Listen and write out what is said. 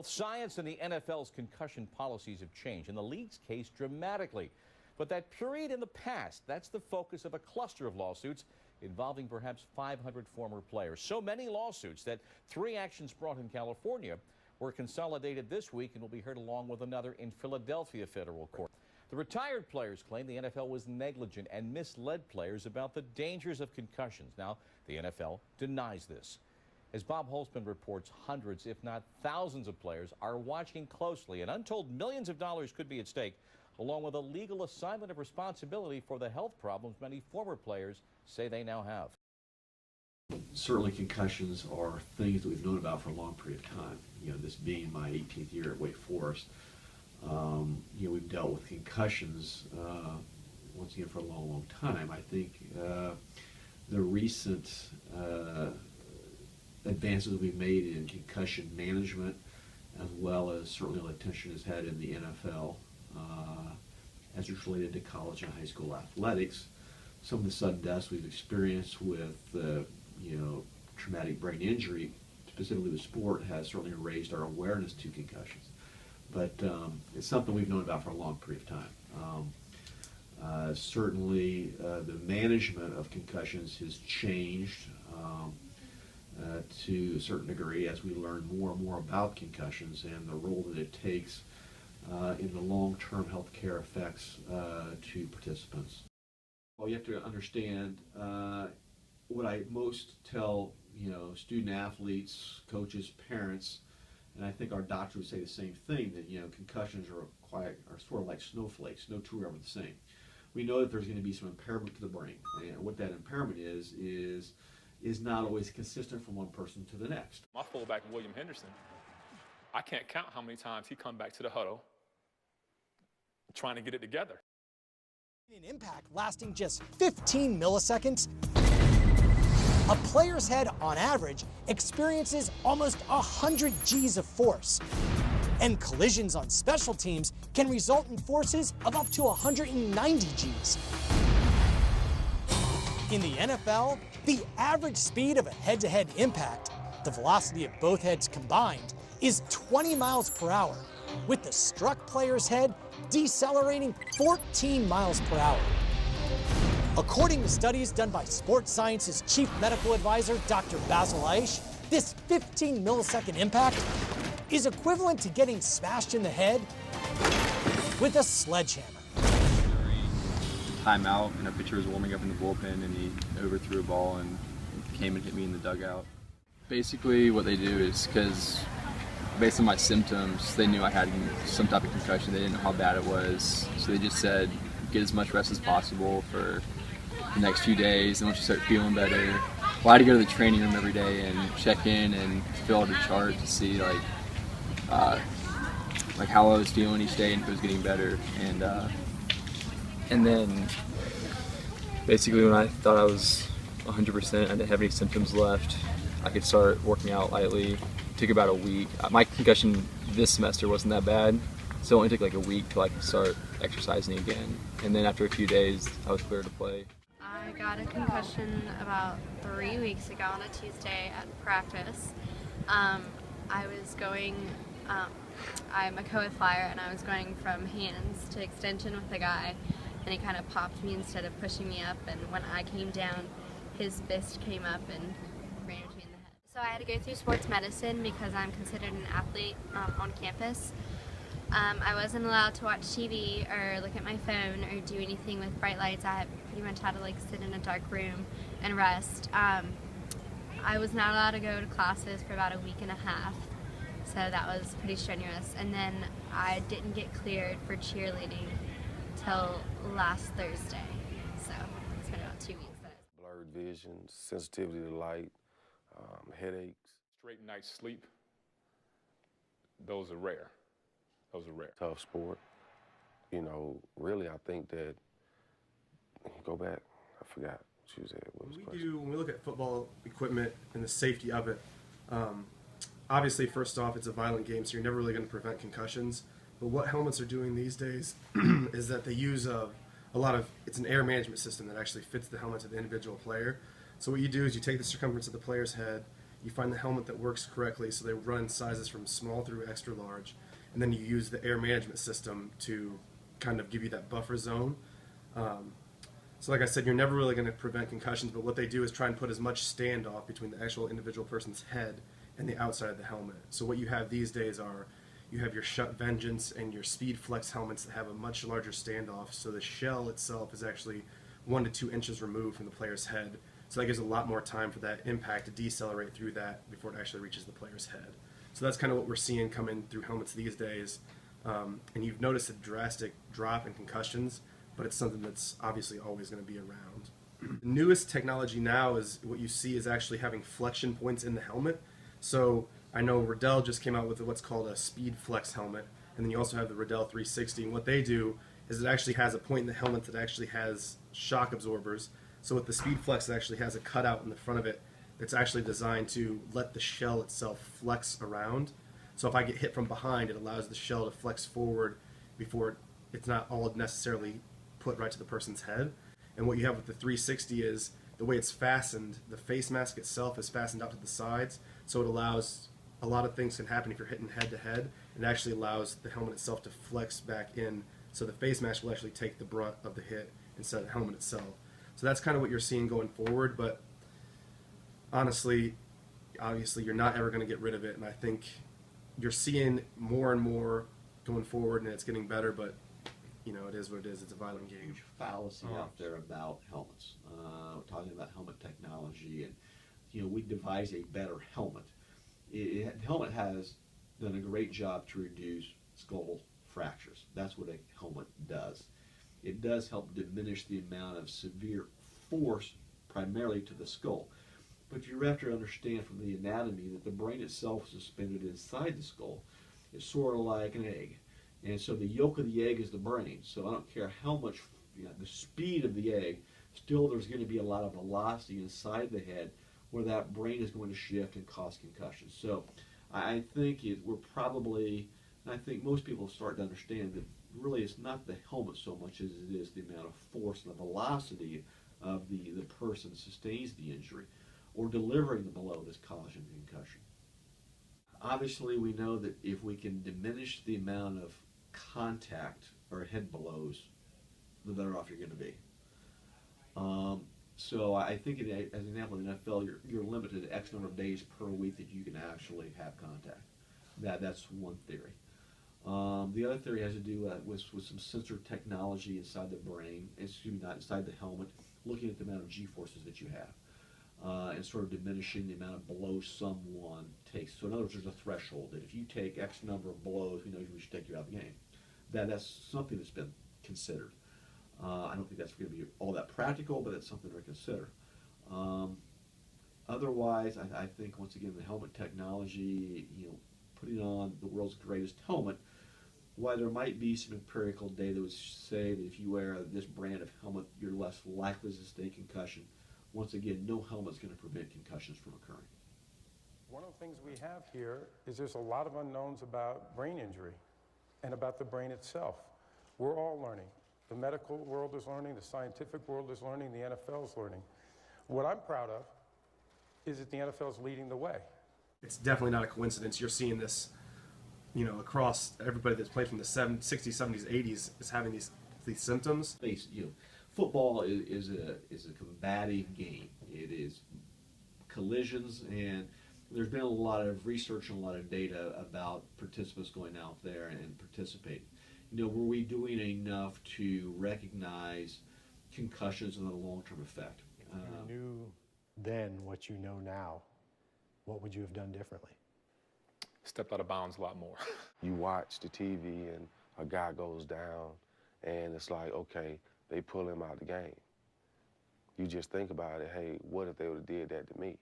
Both science and the NFL's concussion policies have changed, in the league's case dramatically. But that period in the past, that's the focus of a cluster of lawsuits involving perhaps 500 former players. So many lawsuits that 3 actions brought in California were consolidated this week and will be heard along with another in Philadelphia federal court. The retired players claim the NFL was negligent and misled players about the dangers of concussions. Now, the NFL denies this. As Bob Holzman reports, hundreds, if not thousands of players are watching closely, and untold millions of dollars could be at stake, along with a legal assignment of responsibility for the health problems many former players say they now have. Certainly concussions are things that we've known about for a long period of time. This being my 18th year at Wake Forest, we've dealt with concussions once again for a long, long time. I think the recent advances we've made in concussion management, as well as certainly all the attention has had in the NFL as it's related to college and high school athletics. Some of the sudden deaths we've experienced with traumatic brain injury, specifically with sport, has certainly raised our awareness to concussions. But it's something we've known about for a long period of time. Certainly the management of concussions has changed to a certain degree as we learn more and more about concussions and the role that it takes in the long-term health care effects to participants. Well, you have to understand what I most tell student athletes, coaches, parents, and I think our doctor would say the same thing, that concussions are sort of like snowflakes. No two are ever the same. We know that there's going to be some impairment to the brain, and what that impairment is not always consistent from one person to the next. My fullback, William Henderson, I can't count how many times he come back to the huddle trying to get it together. An impact lasting just 15 milliseconds, a player's head on average experiences almost 100 G's of force. And collisions on special teams can result in forces of up to 190 G's. In the NFL, the average speed of a head-to-head impact, the velocity of both heads combined, is 20 miles per hour, with the struck player's head decelerating 14 miles per hour. According to studies done by Sports Science's chief medical advisor, Dr. Basil Aish, this 15 millisecond impact is equivalent to getting smashed in the head with a sledgehammer. Timeout, and our pitcher was warming up in the bullpen, and he overthrew a ball and came and hit me in the dugout. Basically what they do is, because based on my symptoms, they knew I had some type of concussion. They didn't know how bad it was, so they just said get as much rest as possible for the next few days, and once you start feeling better, well, I had to go to the training room every day and check in and fill out a chart to see like how I was feeling each day and if it was getting better. And then basically when I thought I was 100%, I didn't have any symptoms left, I could start working out lightly. It took about a week. My concussion this semester wasn't that bad, so it only took like a week till I could start exercising again. And then after a few days, I was clear to play. I got a concussion about 3 weeks ago on a Tuesday at practice. I'm a co-ed flyer, and I was going from hands to extension with the guy, and he kind of popped me instead of pushing me up, and when I came down, his fist came up and ran me in the head. So I had to go through sports medicine because I'm considered an athlete on campus. I wasn't allowed to watch TV or look at my phone or do anything with bright lights. I pretty much had to sit in a dark room and rest. I was not allowed to go to classes for about a week and a half, so that was pretty strenuous. And then I didn't get cleared for cheerleading till last Thursday, so it's been about 2 weeks. Blurred vision, sensitivity to light, headaches. Straight night's sleep, those are rare. Those are rare. Tough sport. Really, I think that, go back, I forgot what you said. When we look at football equipment and the safety of it, obviously, first off, it's a violent game, so you're never really going to prevent concussions. But what helmets are doing these days is that they use it's an air management system that actually fits the helmet of the individual player. So what you do is you take the circumference of the player's head, you find the helmet that works correctly, so they run in sizes from small through extra large, and then you use the air management system to kind of give you that buffer zone. So like I said, you're never really going to prevent concussions, but what they do is try and put as much standoff between the actual individual person's head and the outside of the helmet. So what you have these days are, you have your Schutt Vengeance and your Speed Flex helmets that have a much larger standoff, so the shell itself is actually 1 to 2 inches removed from the player's head. So that gives a lot more time for that impact to decelerate through that before it actually reaches the player's head. So that's kind of what we're seeing coming through helmets these days. And you've noticed a drastic drop in concussions, but it's something that's obviously always going to be around. The newest technology now is what you see is actually having flexion points in the helmet. So I know Riddell just came out with what's called a Speed Flex helmet, and then you also have the Riddell 360. And what they do is it actually has a point in the helmet that actually has shock absorbers. So with the Speed Flex, it actually has a cutout in the front of it that's actually designed to let the shell itself flex around. So if I get hit from behind, it allows the shell to flex forward before it's not all necessarily put right to the person's head. And what you have with the 360 is the way it's fastened, the face mask itself is fastened out to the sides, so it allows a lot of things can happen if you're hitting head to head. It actually allows the helmet itself to flex back in, so the face mask will actually take the brunt of the hit instead of the helmet itself. So that's kind of what you're seeing going forward, but honestly, obviously you're not ever going to get rid of it, and I think you're seeing more and more going forward, and it's getting better, but you know, it is what it is. It's a violent game. Huge fallacy out there about helmets. Talking about helmet technology, and you know, we devise a better helmet. The helmet has done a great job to reduce skull fractures. That's what a helmet does. It does help diminish the amount of severe force, primarily to the skull. But you have to understand from the anatomy that the brain itself is suspended inside the skull. It's sort of like an egg. And so the yolk of the egg is the brain. So I don't care how much, you know, the speed of the egg, still there's going to be a lot of velocity inside the head where that brain is going to shift and cause concussions. So I think we're probably, and I think most people start to understand that really it's not the helmet so much as it is the amount of force and the velocity of the person sustains the injury or delivering the blow that's causing the concussion. Obviously, we know that if we can diminish the amount of contact or head blows, the better off you're going to be. So I think, as an example, in the NFL, you're limited to X number of days per week that you can actually have contact. That's one theory. The other theory has to do with some sensor technology inside the brain, not inside the helmet, looking at the amount of G-forces that you have. And sort of diminishing the amount of blows someone takes. So in other words, there's a threshold that if you take X number of blows, we should take you out of the game. That's something that's been considered. I don't think that's going to be all that practical, but it's something to consider. Otherwise, I think, once again, the helmet technology, putting on the world's greatest helmet, while there might be some empirical data that would say that if you wear this brand of helmet, you're less likely to sustain concussion, once again, no helmet is going to prevent concussions from occurring. One of the things we have here is there's a lot of unknowns about brain injury and about the brain itself. We're all learning. The medical world is learning, the scientific world is learning, the NFL is learning. What I'm proud of is that the NFL is leading the way. It's definitely not a coincidence. You're seeing this, across everybody that's played from the 60s, 70s, 80s is having these symptoms. Football is a combative game. It is collisions, and there's been a lot of research and a lot of data about participants going out there and participating. Were we doing enough to recognize concussions and the long-term effect? If you knew then what you know now, what would you have done differently? Stepped out of bounds a lot more. You watch the TV and a guy goes down and it's like, okay, they pull him out of the game. You just think about it, hey, what if they would have did that to me?